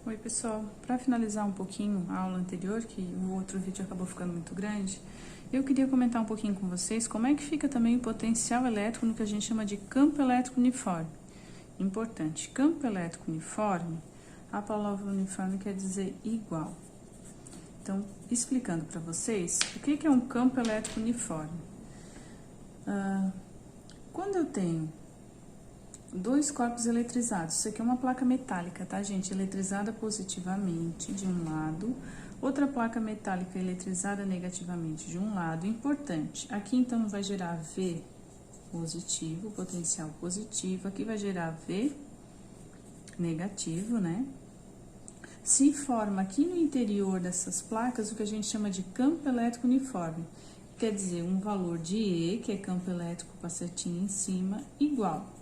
Oi pessoal, para finalizar um pouquinho a aula anterior, que o outro vídeo acabou ficando muito grande, eu queria comentar um pouquinho com vocês como é que fica também o potencial elétrico no que a gente chama de campo elétrico uniforme. Importante, campo elétrico uniforme, a palavra uniforme quer dizer igual. Então, explicando para vocês, o que é um campo elétrico uniforme? Quando eu tenho dois corpos eletrizados, isso aqui é uma placa metálica, tá, gente? Eletrizada positivamente de um lado, outra placa metálica eletrizada negativamente de um lado. Importante, aqui então vai gerar V positivo, potencial positivo, aqui vai gerar V negativo, né? Se forma aqui no interior dessas placas o que a gente chama de campo elétrico uniforme, quer dizer, um valor de E, que é campo elétrico com a setinha em cima, igual.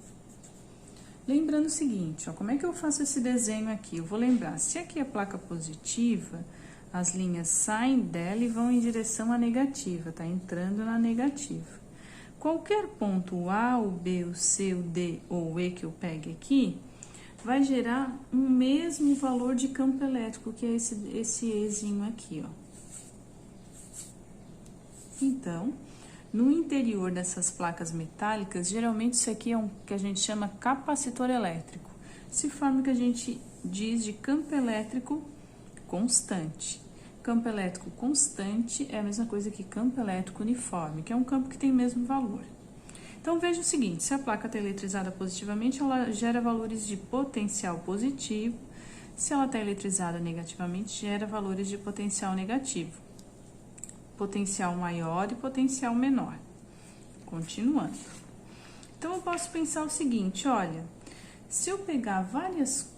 Lembrando o seguinte, ó, como é que eu faço esse desenho aqui? Eu vou lembrar, se aqui é placa positiva, as linhas saem dela e vão em direção à negativa, tá? Entrando na negativa. Qualquer ponto, o A, o B, o C, o D ou o E que eu pegue aqui, vai gerar um mesmo valor de campo elétrico, que é esse Ezinho aqui, ó. Então, no interior dessas placas metálicas, geralmente isso aqui é um que a gente chama capacitor elétrico. Se forma o que a gente diz de campo elétrico constante. Campo elétrico constante é a mesma coisa que campo elétrico uniforme, que é um campo que tem o mesmo valor. Então, veja o seguinte, se a placa está eletrizada positivamente, ela gera valores de potencial positivo. Se ela está eletrizada negativamente, gera valores de potencial negativo. Potencial maior e potencial menor. Continuando. Então, eu posso pensar o seguinte, olha, se eu pegar várias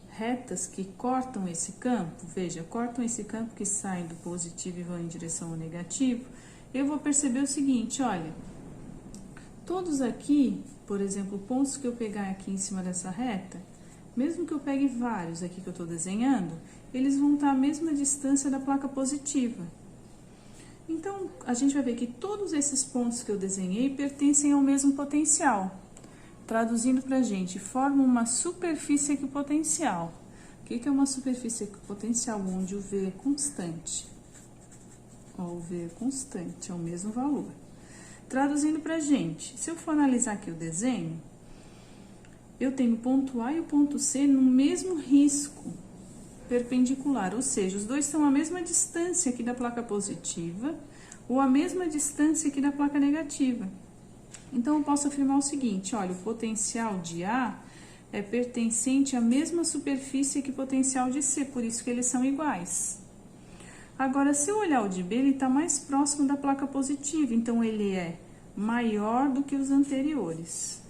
retas que cortam esse campo, veja, cortam esse campo que sai do positivo e vão em direção ao negativo, eu vou perceber o seguinte, olha, todos aqui, por exemplo, pontos que eu pegar aqui em cima dessa reta, mesmo que eu pegue vários aqui que eu estou desenhando, eles vão estar à mesma distância da placa positiva. Então, a gente vai ver que todos esses pontos que eu desenhei pertencem ao mesmo potencial. Traduzindo para a gente, formam uma superfície equipotencial. O que é uma superfície equipotencial? Onde o V é constante. Ó, o V é constante, é o mesmo valor. Traduzindo para a gente, se eu for analisar aqui o desenho, eu tenho o ponto A e o ponto C no mesmo risco perpendicular, ou seja, os dois estão à mesma distância aqui da placa positiva ou à mesma distância aqui da placa negativa. Então, eu posso afirmar o seguinte, olha, o potencial de A é pertencente à mesma superfície que o potencial de C, por isso que eles são iguais. Agora, se eu olhar o de B, ele está mais próximo da placa positiva, então ele é maior do que os anteriores.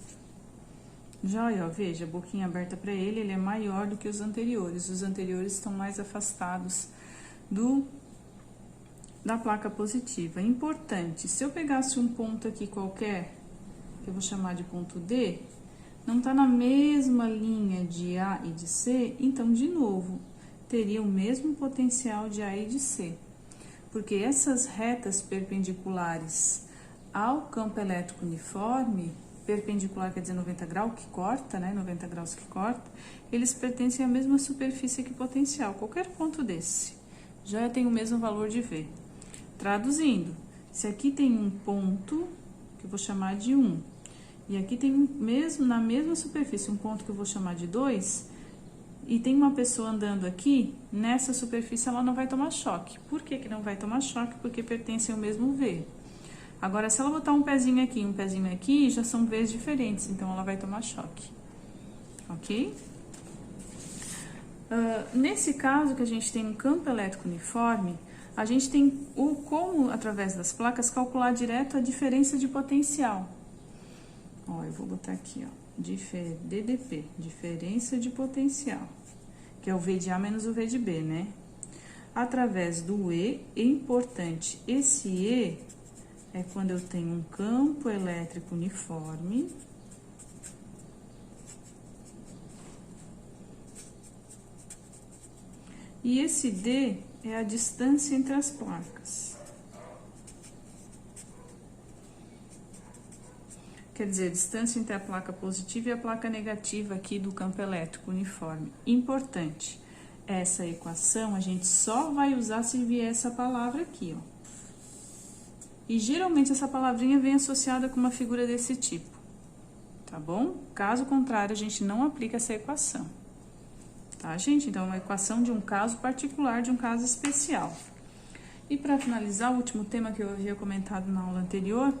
Já, ó, veja, boquinha aberta para ele, ele é maior do que os anteriores. Os anteriores estão mais afastados da placa positiva. Importante, se eu pegasse um ponto aqui qualquer, que eu vou chamar de ponto D, não está na mesma linha de A e de C, então, de novo, teria o mesmo potencial de A e de C. Porque essas retas perpendiculares ao campo elétrico uniforme, perpendicular quer dizer 90 graus que corta, né? 90 graus que corta, eles pertencem à mesma superfície equipotencial, qualquer ponto desse. Já tem o mesmo valor de V. Traduzindo, se aqui tem um ponto, que eu vou chamar de 1, e aqui tem na mesma superfície um ponto que eu vou chamar de 2, e tem uma pessoa andando aqui, nessa superfície ela não vai tomar choque. Por que que não vai tomar choque? Porque pertencem ao mesmo V. Agora, se ela botar um pezinho aqui, já são V's diferentes, então ela vai tomar choque. Ok? Nesse caso que a gente tem um campo elétrico uniforme, a gente tem como, através das placas, calcular direto a diferença de potencial. Ó, eu vou botar aqui, ó, DDP, diferença de potencial, que é o V de A menos o V de B, né? Através do E, é importante, esse E é quando eu tenho um campo elétrico uniforme e esse D é a distância entre as placas. quer dizer, a distância entre a placa positiva e a placa negativa aqui do campo elétrico uniforme. Importante, essa equação a gente só vai usar se vier essa palavra aqui, ó. E geralmente essa palavrinha vem associada com uma figura desse tipo, tá bom? Caso contrário, a gente não aplica essa equação, tá, gente? Então, é uma equação de um caso particular, de um caso especial. E para finalizar, o último tema que eu havia comentado na aula anterior,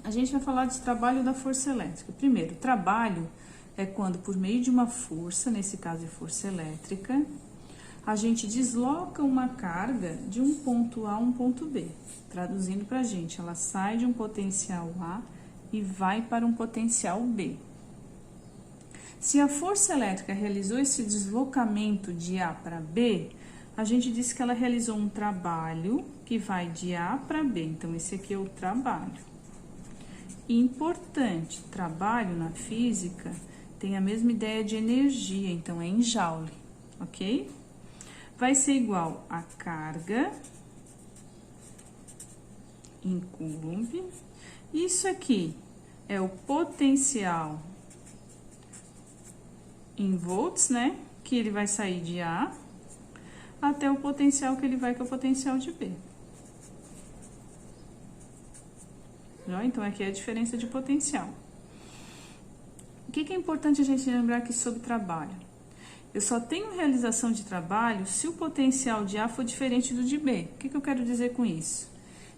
a gente vai falar de trabalho da força elétrica. Primeiro, trabalho é quando, por meio de uma força, nesse caso é força elétrica, a gente desloca uma carga de um ponto A a um ponto B. Traduzindo para a gente, ela sai de um potencial A e vai para um potencial B. Se a força elétrica realizou esse deslocamento de A para B, a gente diz que ela realizou um trabalho que vai de A para B. Então, esse aqui é o trabalho. Importante, trabalho na física tem a mesma ideia de energia, então é em joule, ok? Vai ser igual a carga em Coulomb. Isso aqui é o potencial em volts, né? Que ele vai sair de A até o potencial que ele vai, que é o potencial de B. Então, aqui é a diferença de potencial. O que é importante a gente lembrar aqui sobre trabalho? Eu só tenho realização de trabalho se o potencial de A for diferente do de B. O que eu quero dizer com isso?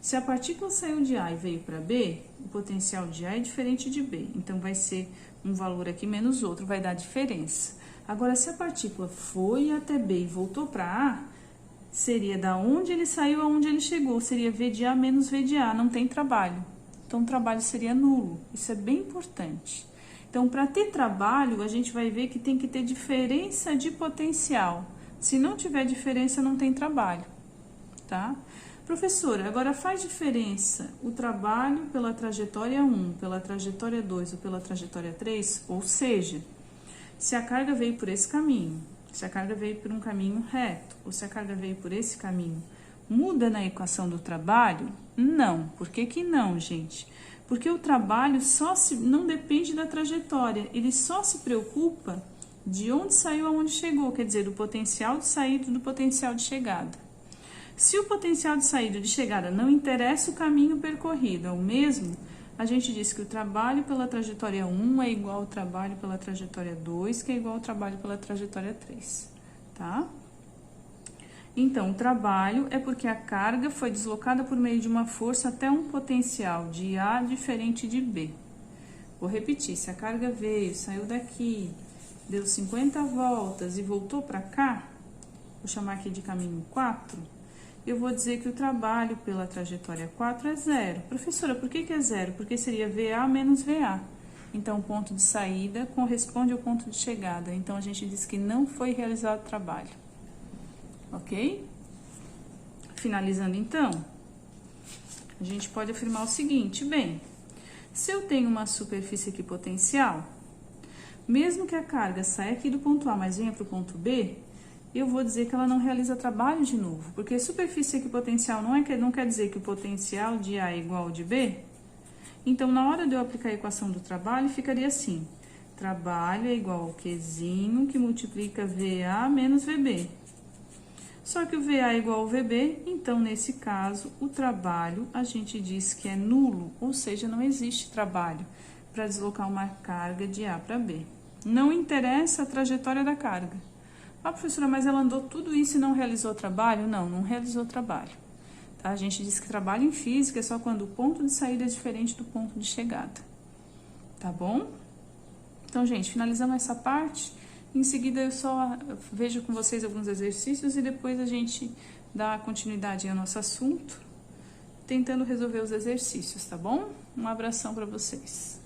Se a partícula saiu de A e veio para B, o potencial de A é diferente de B. Então, vai ser um valor aqui menos outro, vai dar diferença. Agora, se a partícula foi até B e voltou para A, seria da onde ele saiu aonde ele chegou. Seria V de A menos V de A, não tem trabalho. Então, o trabalho seria nulo. Isso é bem importante. Então, para ter trabalho, a gente vai ver que tem que ter diferença de potencial. Se não tiver diferença, não tem trabalho, tá? Professora, agora faz diferença o trabalho pela trajetória 1, pela trajetória 2 ou pela trajetória 3? Ou seja, se a carga veio por esse caminho, se a carga veio por um caminho reto, ou se a carga veio por esse caminho, muda na equação do trabalho? Não. Por que que não, gente? Porque o trabalho não depende da trajetória, ele só se preocupa de onde saiu aonde chegou, quer dizer, do potencial de saída e do potencial de chegada. Se o potencial de saída e de chegada não interessa o caminho percorrido, é o mesmo, a gente diz que o trabalho pela trajetória 1 é igual ao trabalho pela trajetória 2, que é igual ao trabalho pela trajetória 3, tá? Então, o trabalho é porque a carga foi deslocada por meio de uma força até um potencial de A diferente de B. Vou repetir, se a carga veio, saiu daqui, deu 50 voltas e voltou para cá, vou chamar aqui de caminho 4, eu vou dizer que o trabalho pela trajetória 4 é zero. Professora, por que é zero? Porque seria VA menos VA. Então, o ponto de saída corresponde ao ponto de chegada. Então, a gente diz que não foi realizado trabalho. Ok? Finalizando, então, a gente pode afirmar o seguinte, bem, se eu tenho uma superfície equipotencial, mesmo que a carga saia aqui do ponto A, mas venha para o ponto B, eu vou dizer que ela não realiza trabalho de novo, porque superfície equipotencial não quer dizer que o potencial de A é igual ao de B. Então, na hora de eu aplicar a equação do trabalho, ficaria assim, trabalho é igual ao Qzinho que multiplica VA menos VB. Só que o VA é igual ao VB, então, nesse caso, o trabalho a gente diz que é nulo, ou seja, não existe trabalho para deslocar uma carga de A para B. Não interessa a trajetória da carga. Ah, professora, mas ela andou tudo isso e não realizou trabalho? Não, não realizou trabalho. Tá? A gente diz que trabalho em física é só quando o ponto de saída é diferente do ponto de chegada. Tá bom? Então, gente, finalizamos essa parte. Em seguida, eu só vejo com vocês alguns exercícios e depois a gente dá continuidade ao nosso assunto, tentando resolver os exercícios, tá bom? Um abração para vocês.